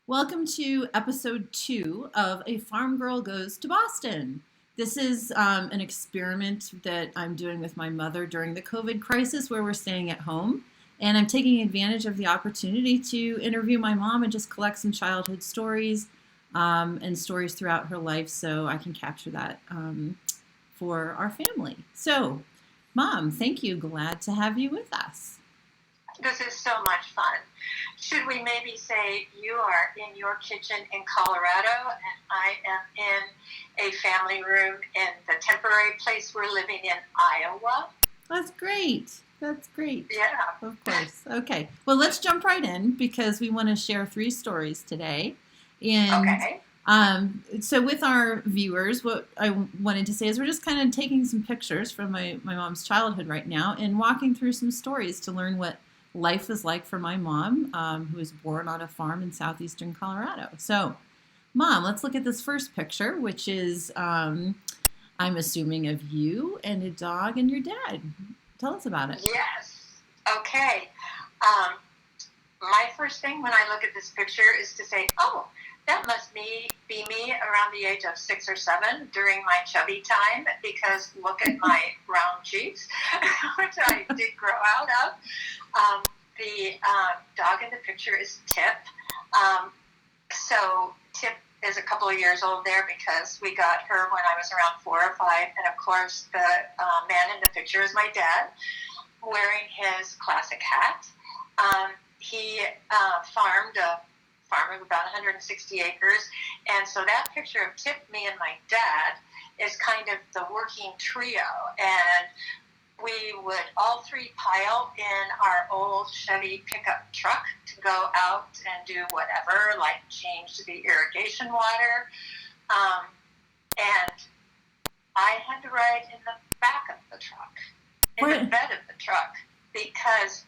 Welcome to episode 2 of A Farm Girl Goes to Boston. This is an experiment that I'm doing with my mother during the COVID crisis where we're staying at home. And I'm taking advantage of the opportunity to interview my mom and just collect some childhood stories and stories throughout her life so I can capture that for our family. So, Mom, thank you. Glad to have you with us. This is so much fun. Should we maybe say you are in your kitchen in Colorado and I am in a family room in the temporary place we're living in Iowa? That's great. That's great. Yeah. Of course. Okay. Well, let's jump right in because we want to share 3 stories today. And Okay. so with our viewers, what I wanted to say is we're just kind of taking some pictures from my mom's childhood right now and walking through some stories to learn what life was like for my mom, who was born on a farm in southeastern Colorado. So, Mom, let's look at this first picture, which is, I'm assuming, of you and a dog and your dad. Tell us about it. Yes. Okay. My first thing when I look at this picture is to say, oh, that must be me around the age of 6 or 7 during my chubby time, because look at my round cheeks, which I did grow out of. The dog in the picture is Tip. So Tip is a couple of years old there because we got her when I was around 4 or 5. And of course, the man in the picture is my dad wearing his classic hat. He farmed a farm of about 160 acres. And so that picture of Tip, me, and my dad is kind of the working trio. And we would all 3 pile in our old Chevy pickup truck to go out and do whatever, like change the irrigation water. And I had to ride in the back of the truck, in the bed of the truck, because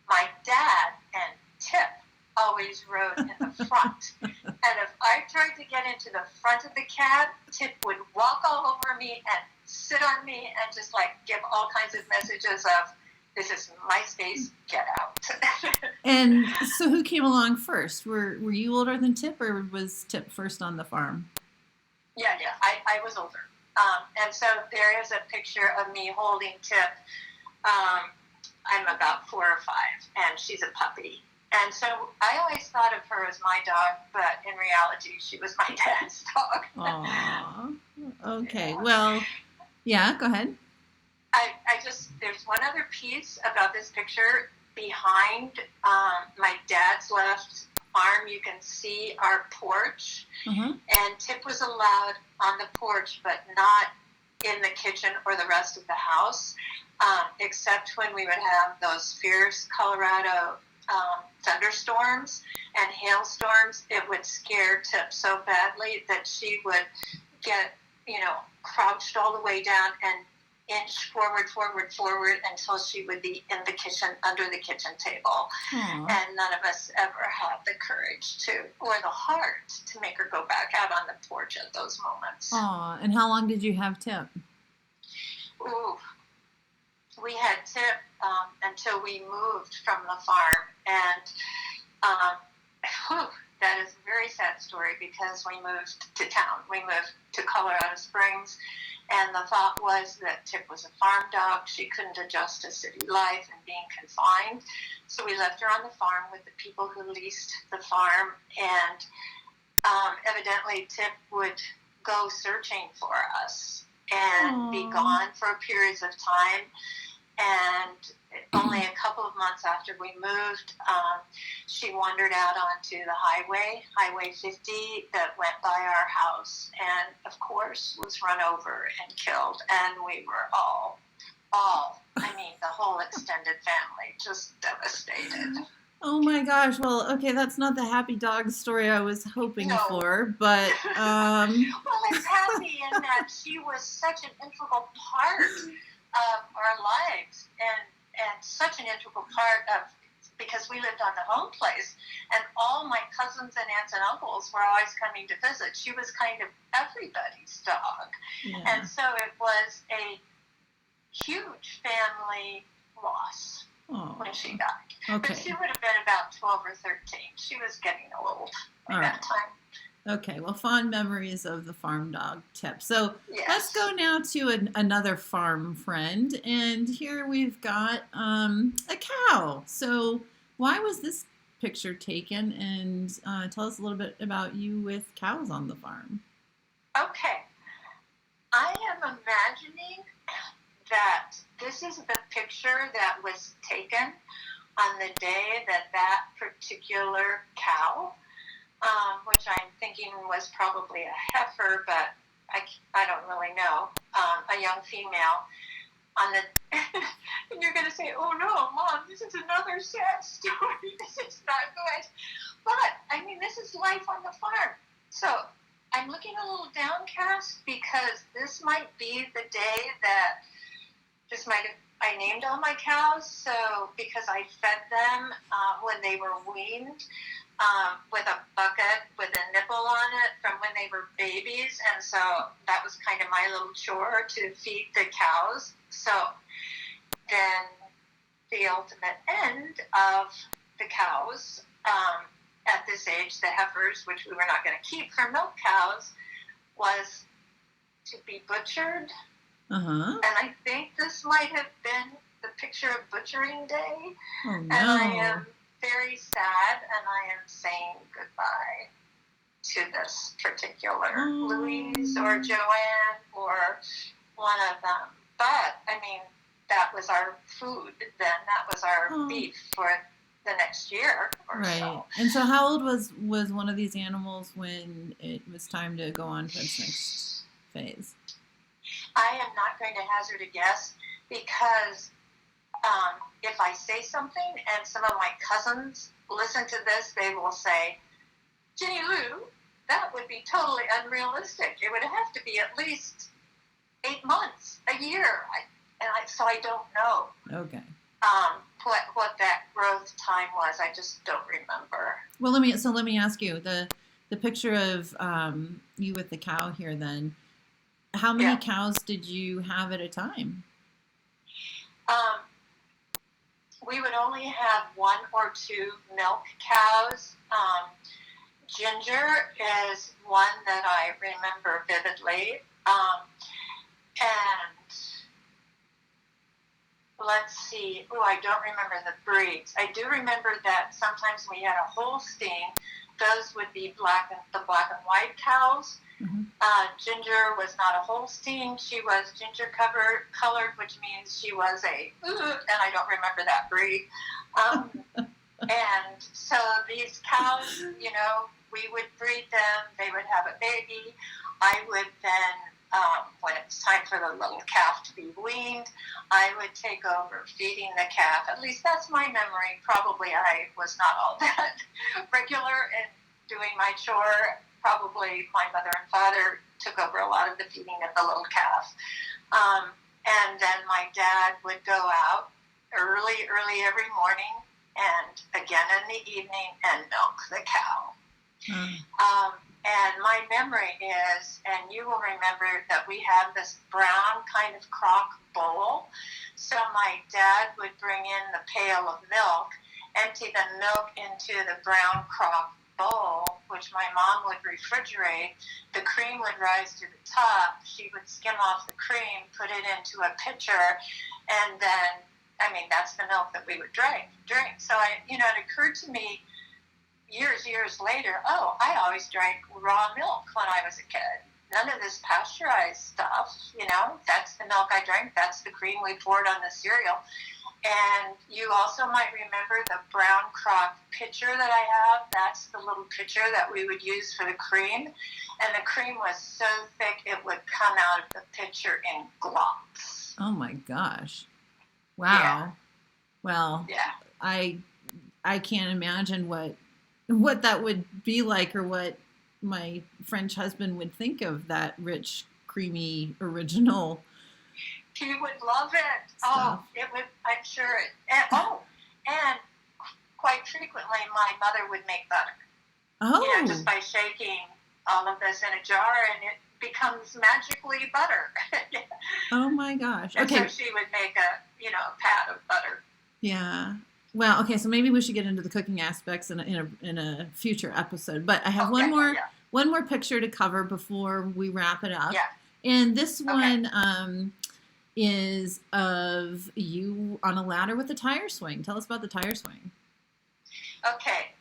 my dad and Tip always rode in the front. And if I tried to get into the front of the cab, Tip would walk all over me and sit on me and just like give all kinds of messages of, this is my space, get out. And so who came along first? Were you older than Tip, or was Tip first on the farm? Yeah, I was older. And so there is a picture of me holding Tip. I'm about 4 or 5, and she's a puppy. And so I always thought of her as my dog, but in reality, she was my dad's dog. Aww. Okay. Yeah. Well, yeah, go ahead. There's one other piece about this picture. Behind my dad's left arm, you can see our porch. Mm-hmm. And Tip was allowed on the porch, but not in the kitchen or the rest of the house, except when we would have those fierce Colorado thunderstorms and hailstorms. It would scare Tip so badly that she would get, crouched all the way down and inch forward until she would be in the kitchen, under the kitchen table. Aww. And none of us ever had the courage or the heart to make her go back out on the porch at those moments. Aw, and how long did you have Tip? Ooh, we had Tip until we moved from the farm, and that is a very sad story because we moved to town. We moved to Colorado Springs, and the thought was that Tip was a farm dog. She couldn't adjust to city life and being confined, so we left her on the farm with the people who leased the farm, and evidently Tip would go searching for us and be gone for periods of time. And only a couple of months after we moved, she wandered out onto the Highway 50 that went by our house, and of course was run over and killed. And we were the whole extended family, just devastated. Oh my gosh. Well, okay, that's not the happy dog story I was hoping for, but well, it's happy in that she was such an integral part of our lives, and such an integral part of, because we lived on the home place, and all my cousins and aunts and uncles were always coming to visit. She was kind of everybody's dog. Yeah. And so it was a huge family loss when she died. Okay. But she would have been about 12 or 13. She was getting old by All that right. time. Okay, well, fond memories of the farm dog tip. So Yes. let's go now to another farm friend. And here we've got a cow. So why was this picture taken? And tell us a little bit about you with cows on the farm. Okay. I am imagining that this is the picture that was taken on the day that that particular cow, which I'm thinking was probably a heifer, but I don't really know, a young female, on the, and you're going to say, oh no, Mom, this is another sad story. This is not good. But, I mean, this is life on the farm. So I'm looking a little downcast because this might be the day that I named all my cows. So because I fed them when they were weaned, with a bucket with a nipple on it from when they were babies, and so that was kind of my little chore to feed the cows. So then the ultimate end of the cows, at this age, the heifers, which we were not going to keep for milk cows, was to be butchered. Uh-huh. And I think this might have been the picture of butchering day. Oh, no. And I am very sad, and I am saying goodbye to this particular Louise or Joanne or one of them. But, I mean, that was our food then. That was our beef for the next year or so. And so how old was one of these animals when it was time to go on to its next phase? I am not going to hazard a guess because if I say something and some of my cousins listen to this, they will say, Ginny Lou, that would be totally unrealistic. It would have to be at least 8 months, a year. So I don't know. Okay. What that growth time was. I just don't remember. Well, let me ask you, the picture of you with the cow here then, how many cows did you have at a time? We would only have 1 or 2 milk cows. Ginger is one that I remember vividly. And let's see. Oh, I don't remember the breeds. I do remember that sometimes we had a Holstein. Those would be the black and white cows. Mm-hmm. Ginger was not a Holstein. She was ginger colored, which means she was and I don't remember that breed. And so these cows, we would breed them. They would have a baby. I would then, when it was time for the little calf to be weaned, I would take over feeding the calf. At least that's my memory. Probably I was not all that regular in doing my chore. Probably my mother and father took over a lot of the feeding of the little calf. And then my dad would go out early every morning and again in the evening and milk the cow. And my memory is, and you will remember that we have this brown kind of crock bowl. So my dad would bring in the pail of milk, empty the milk into the brown crock bowl, which my mom would refrigerate. The cream would rise to the top. She would skim off the cream, put it into a pitcher, and then, that's the milk that we would drink. So it occurred to me years later, I always drank raw milk when I was a kid. None of this pasteurized stuff, that's the milk I drank. That's the cream we poured on the cereal. And you also might remember the brown crock pitcher that I have. That's the little pitcher that we would use for the cream. And the cream was so thick it would come out of the pitcher in globs. Oh my gosh. Wow. Yeah. Well, yeah. I can't imagine what that would be like or what my French husband would think of that rich, creamy, original. He would love it. Stuff. It would, I'm sure. And quite frequently my mother would make butter. Just by shaking all of this in a jar, and it becomes magically butter. Oh my gosh. And okay. so she would make a pat of butter. Yeah. Well, okay, so maybe we should get into the cooking aspects in a future episode. But I have Okay, one more picture to cover before we wrap it up. Yeah. And this Okay. one is of you on a ladder with a tire swing. Tell us about the tire swing. Okay.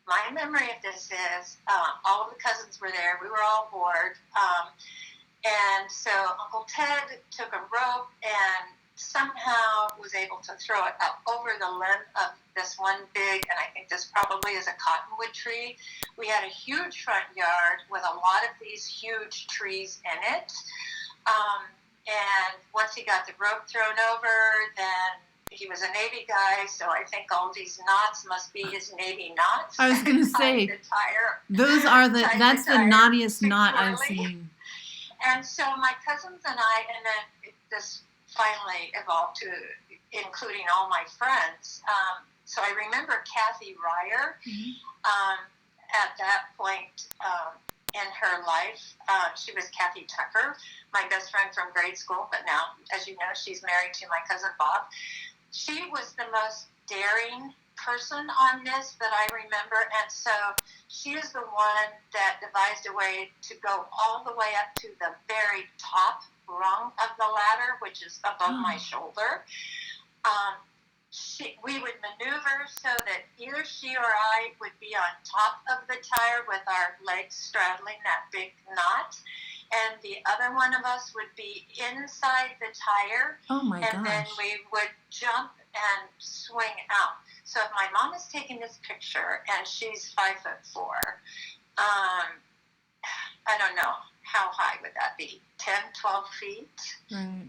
My memory of this is all of the cousins were there. We were all bored. And so Uncle Ted took a rope and somehow was able to throw it up over the limb of this one big, and I think this probably is a cottonwood tree. We had a huge front yard with a lot of these huge trees in it. And once he got the rope thrown over, then he was a Navy guy, so I think all these knots must be his Navy knots. I was going to say, the tire. That's the knottiest knot I've securely. seen. And so my cousins and I, and then this finally evolved to including all my friends. So I remember Kathy Ryer. At that point in her life, she was Kathy Tucker, my best friend from grade school, but now, as you know, she's married to my cousin Bob. She was the most daring person on this that I remember, and so she is the one that devised a way to go all the way up to the very top rung of the ladder, which is above my shoulder. We would maneuver so that either she or I would be on top of the tire with our legs straddling that big knot, and the other one of us would be inside the tire. Oh my gosh. And then we would jump and swing out. So if my mom is taking this picture and she's 5'4", I don't know, how high would that be? 10, 12 feet? Right.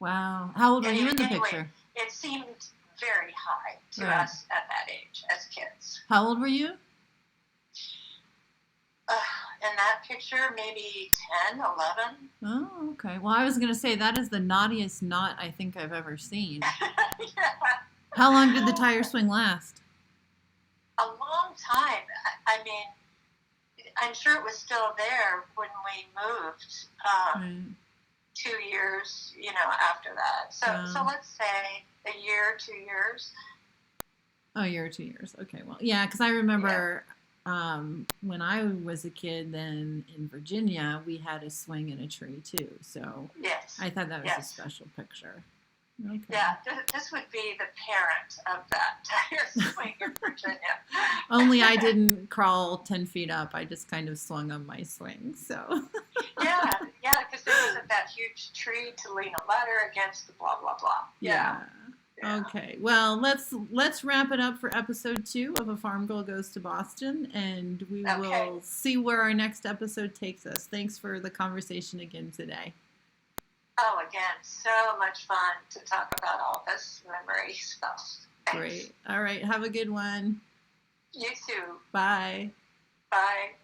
Wow. How old were you in the picture? It seemed very high to us at that age as kids. How old were you? In that picture, maybe 10, 11. Oh, okay. Well, I was going to say that is the naughtiest knot I think I've ever seen. Yeah. How long did the tire swing last? A long time. I mean, I'm sure it was still there when we moved. 2 years, after that. So let's say a year, 2 years. Oh, a year or 2 years. Okay, well, yeah, because I remember when I was a kid, then in Virginia, we had a swing in a tree too. So yes, I thought that was a special picture. Okay. Yeah, this would be the parent of that tire swing in Virginia. Only I didn't crawl 10 feet up. I just kind of swung on my swing. So. Yeah, because there wasn't that huge tree to lean a ladder against. The blah blah blah. Yeah. Okay. Well, let's wrap it up for episode 2 of A Farm Girl Goes to Boston, and we will see where our next episode takes us. Thanks for the conversation again today. Oh, again, so much fun to talk about all this memory stuff. Thanks. Great. All right. Have a good one. You too. Bye. Bye.